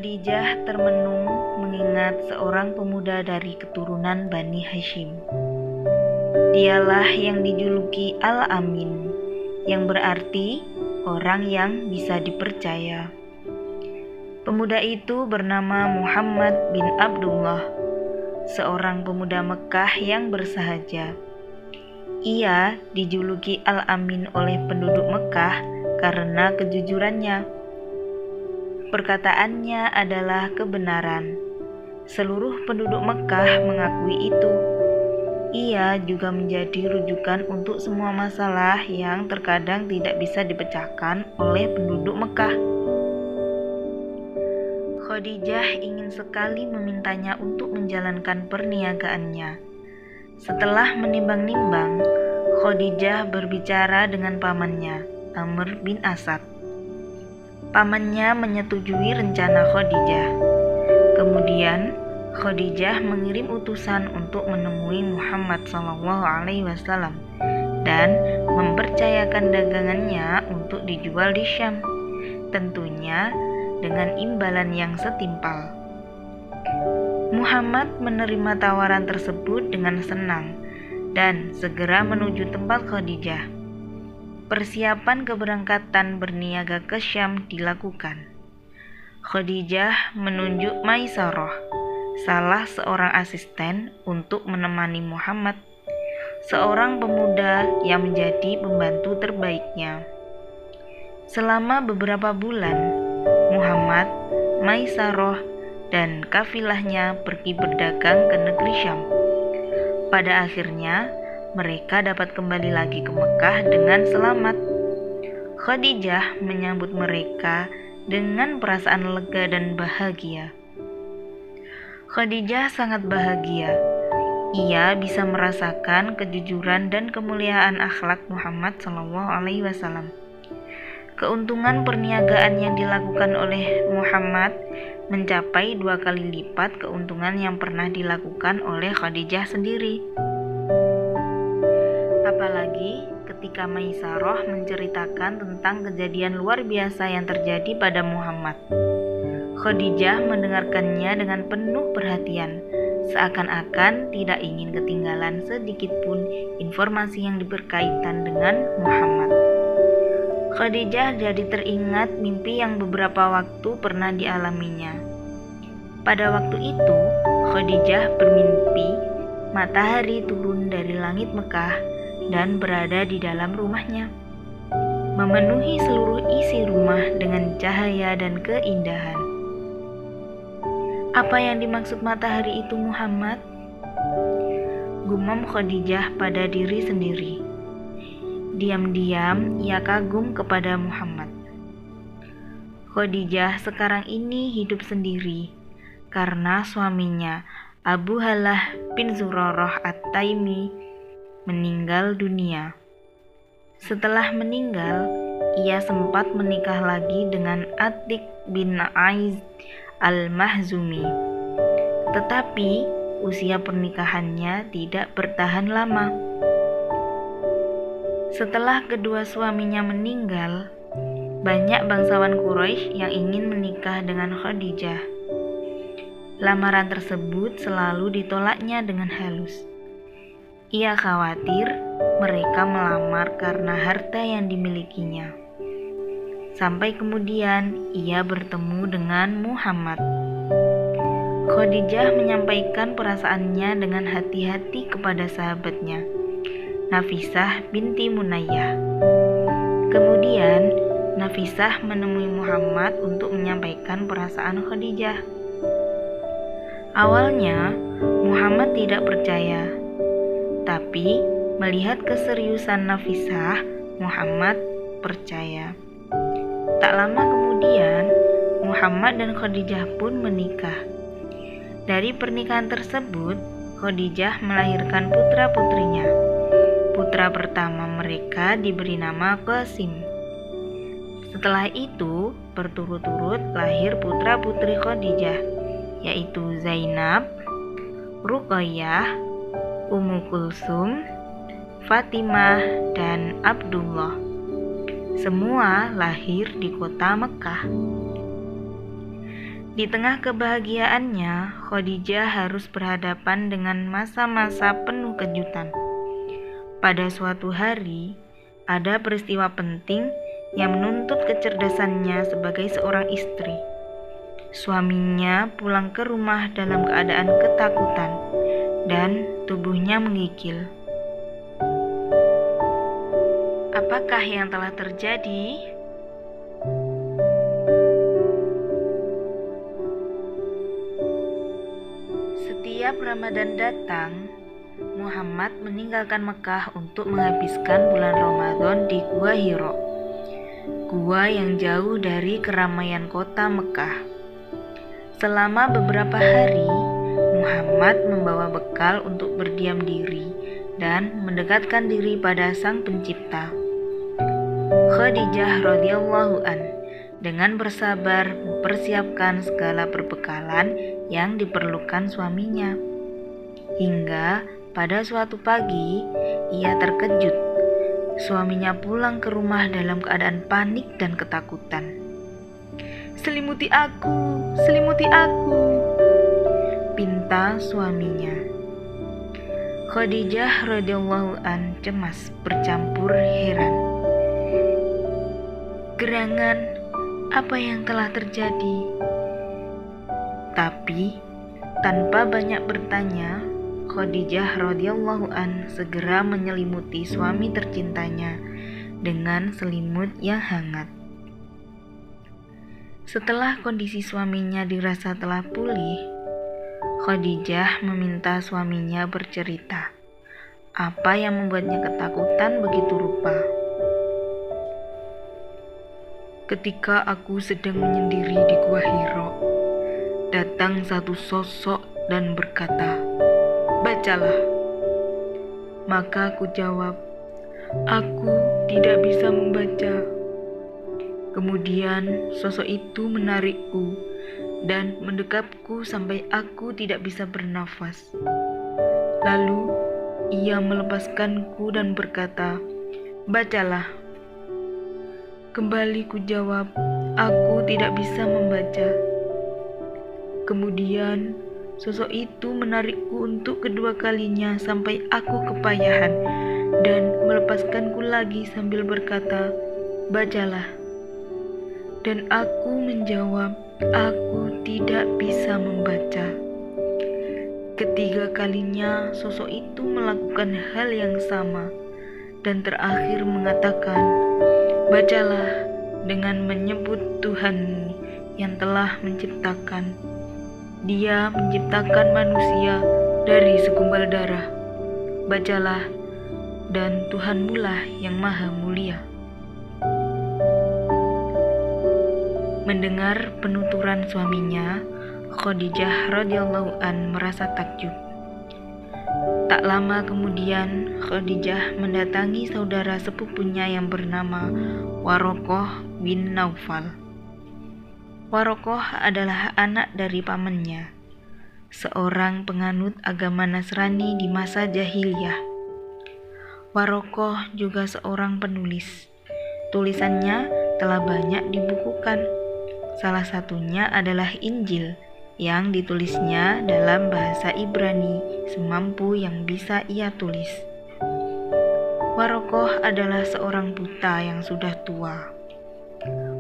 Khadijah termenung mengingat seorang pemuda dari keturunan Bani Hashim. Dialah yang dijuluki Al-Amin, yang berarti orang yang bisa dipercaya. Pemuda itu bernama Muhammad bin Abdullah, seorang pemuda Mekah yang bersahaja. Ia dijuluki Al-Amin oleh penduduk Mekah karena kejujurannya. Perkataannya adalah kebenaran. Seluruh penduduk Mekah mengakui itu. Ia juga menjadi rujukan untuk semua masalah yang terkadang tidak bisa dipecahkan oleh penduduk Mekah. Khadijah ingin sekali memintanya untuk menjalankan perniagaannya. Setelah menimbang-nimbang, Khadijah berbicara dengan pamannya, Amr bin Asad. Pamannya menyetujui rencana Khadijah. Kemudian Khadijah mengirim utusan untuk menemui Muhammad SAW dan mempercayakan dagangannya untuk dijual di Syam, tentunya dengan imbalan yang setimpal. Muhammad menerima tawaran tersebut dengan senang dan segera menuju tempat Khadijah. Persiapan keberangkatan berniaga ke Syam dilakukan. Khadijah menunjuk Maisarah, salah seorang asisten, untuk menemani Muhammad, seorang pemuda yang menjadi pembantu terbaiknya. Selama beberapa bulan, Muhammad, Maisarah, dan kafilahnya pergi berdagang ke negeri Syam. Pada akhirnya, mereka dapat kembali lagi ke Mekah dengan selamat. Khadijah menyambut mereka dengan perasaan lega dan bahagia. Khadijah sangat bahagia. Ia bisa merasakan kejujuran dan kemuliaan akhlak Muhammad SAW. Keuntungan perniagaan yang dilakukan oleh Muhammad mencapai 2 kali lipat keuntungan yang pernah dilakukan oleh Khadijah sendiri. Apalagi ketika Maisarah menceritakan tentang kejadian luar biasa yang terjadi pada Muhammad. Khadijah mendengarkannya dengan penuh perhatian, seakan-akan tidak ingin ketinggalan sedikit pun informasi yang berkaitan dengan Muhammad. Khadijah jadi teringat mimpi yang beberapa waktu pernah dialaminya. Pada waktu itu, Khadijah bermimpi matahari turun dari langit Mekah dan berada di dalam rumahnya, memenuhi seluruh isi rumah dengan cahaya dan keindahan. Apa yang dimaksud matahari itu, Muhammad? Gumam Khadijah pada diri sendiri. Diam-diam ia kagum kepada Muhammad. Khadijah sekarang ini hidup sendiri karena suaminya Abu Halah bin Zurarah At-Taimi meninggal dunia. Setelah meninggal, ia sempat menikah lagi dengan Atik bin Aiz al-Mahzumi. Tetapi usia pernikahannya tidak bertahan lama. Setelah kedua suaminya meninggal, banyak bangsawan Quraisy yang ingin menikah dengan Khadijah. Lamaran tersebut selalu ditolaknya dengan halus. Ia khawatir mereka melamar karena harta yang dimilikinya. Sampai kemudian ia bertemu dengan Muhammad. Khadijah menyampaikan perasaannya dengan hati-hati kepada sahabatnya, Nafisah binti Munayyah. Kemudian Nafisah menemui Muhammad untuk menyampaikan perasaan Khadijah. Awalnya Muhammad tidak percaya, tapi melihat keseriusan Nafisah, Muhammad percaya. Tak lama kemudian, Muhammad dan Khadijah pun menikah. Dari pernikahan tersebut, Khadijah melahirkan putra-putrinya. Putra pertama mereka diberi nama Qasim. Setelah itu, berturut-turut lahir putra-putri Khadijah, yaitu Zainab, Ruqayyah, Ummu Kulsum, Fatimah, dan Abdullah. Semua lahir di kota Mekah. Di tengah kebahagiaannya, Khadijah harus berhadapan dengan masa-masa penuh kejutan. Pada suatu hari, ada peristiwa penting yang menuntut kecerdasannya sebagai seorang istri. Suaminya pulang ke rumah dalam keadaan ketakutan dan tubuhnya menggigil. Apakah yang telah terjadi? Setiap Ramadan datang, Muhammad meninggalkan Mekah untuk menghabiskan bulan Ramadan di Gua Hiro, gua yang jauh dari keramaian kota Mekah. Selama beberapa hari, Muhammad membawa bekal untuk berdiam diri dan mendekatkan diri pada Sang Pencipta. Khadijah radhiyallahu an dengan bersabar mempersiapkan segala perbekalan yang diperlukan suaminya. Hingga pada suatu pagi, ia terkejut. Suaminya pulang ke rumah dalam keadaan panik dan ketakutan. "Selimuti aku, selimuti aku," pinta suaminya. Khadijah radhiyallahu an cemas bercampur heran. Gerangan, apa yang telah terjadi? Tapi tanpa banyak bertanya, Khadijah radhiyallahu an segera menyelimuti suami tercintanya dengan selimut yang hangat. Setelah kondisi suaminya dirasa telah pulih, Khadijah meminta suaminya bercerita apa yang membuatnya ketakutan begitu rupa. "Ketika aku sedang menyendiri di Gua Hiro, datang satu sosok dan berkata, 'Bacalah.' Maka aku jawab, 'Aku tidak bisa membaca.' Kemudian sosok itu menarikku dan mendekapku sampai aku tidak bisa bernafas. Lalu ia melepaskanku dan berkata, 'Bacalah.' Kembali ku jawab, 'Aku tidak bisa membaca.' Kemudian sosok itu menarikku untuk kedua kalinya sampai aku kepayahan dan melepaskanku lagi sambil berkata, 'Bacalah.' Dan aku menjawab, 'Aku tidak bisa membaca.' Ketiga kalinya sosok itu melakukan hal yang sama dan terakhir mengatakan, 'Bacalah,' dengan menyebut Tuhanmu yang telah menciptakan. Dia menciptakan manusia dari segumpal darah. Bacalah, dan Tuhanmulah yang maha mulia." Mendengar penuturan suaminya, Khadijah radhiyallahu an merasa takjub. Tak lama kemudian, Khadijah mendatangi saudara sepupunya yang bernama Warokoh bin Naufal. Warokoh adalah anak dari pamannya, seorang penganut agama Nasrani di masa jahiliyah. Warokoh juga seorang penulis. Tulisannya telah banyak dibukukan. Salah satunya adalah Injil yang ditulisnya dalam bahasa Ibrani semampu yang bisa ia tulis. Warokoh adalah seorang buta yang sudah tua.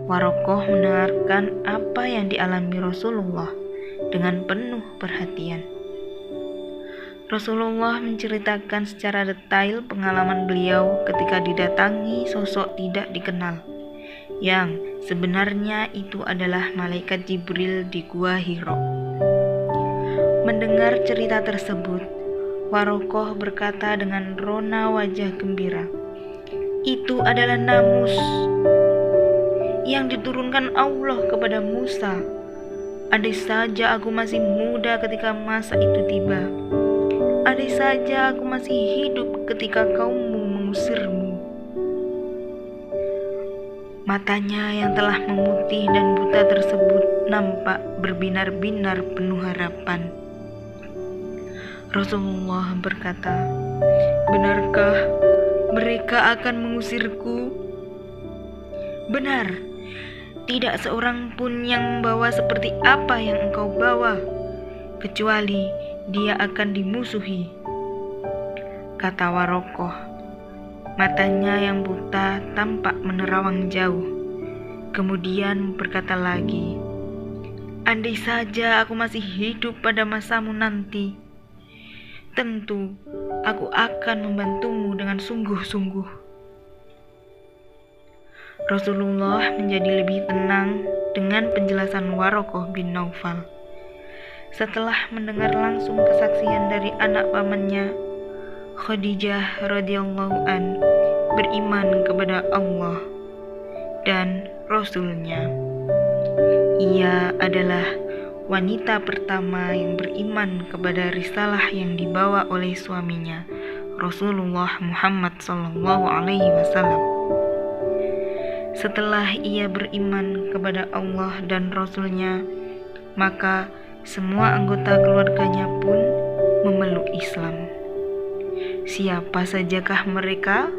Warokoh mendengarkan apa yang dialami Rasulullah dengan penuh perhatian. Rasulullah menceritakan secara detail pengalaman beliau ketika didatangi sosok tidak dikenal, yang sebenarnya itu adalah malaikat Jibril di Gua Hiro. Mendengar cerita tersebut, Warokoh berkata dengan rona wajah gembira, "Itu adalah namus yang diturunkan Allah kepada Musa. Andai saja aku masih muda ketika masa itu tiba. Andai saja aku masih hidup ketika kaummu mengusirmu." Matanya yang telah memutih dan buta tersebut nampak berbinar-binar penuh harapan. Rasulullah berkata, "Benarkah mereka akan mengusirku?" "Benar, tidak seorang pun yang membawa seperti apa yang engkau bawa, kecuali dia akan dimusuhi," kata Warokoh. Matanya yang buta tampak menerawang jauh. Kemudian berkata lagi, "Andai saja aku masih hidup pada masamu nanti, tentu aku akan membantumu dengan sungguh-sungguh." Rasulullah menjadi lebih tenang dengan penjelasan Warokoh bin Naufal. Setelah mendengar langsung kesaksian dari anak pamannya, Khadijah radhiyallahu an beriman kepada Allah dan Rasul-Nya. Ia adalah wanita pertama yang beriman kepada risalah yang dibawa oleh suaminya, Rasulullah Muhammad SAW. Setelah ia beriman kepada Allah dan Rasul-Nya, maka semua anggota keluarganya pun memeluk Islam. Siapa sajakah mereka?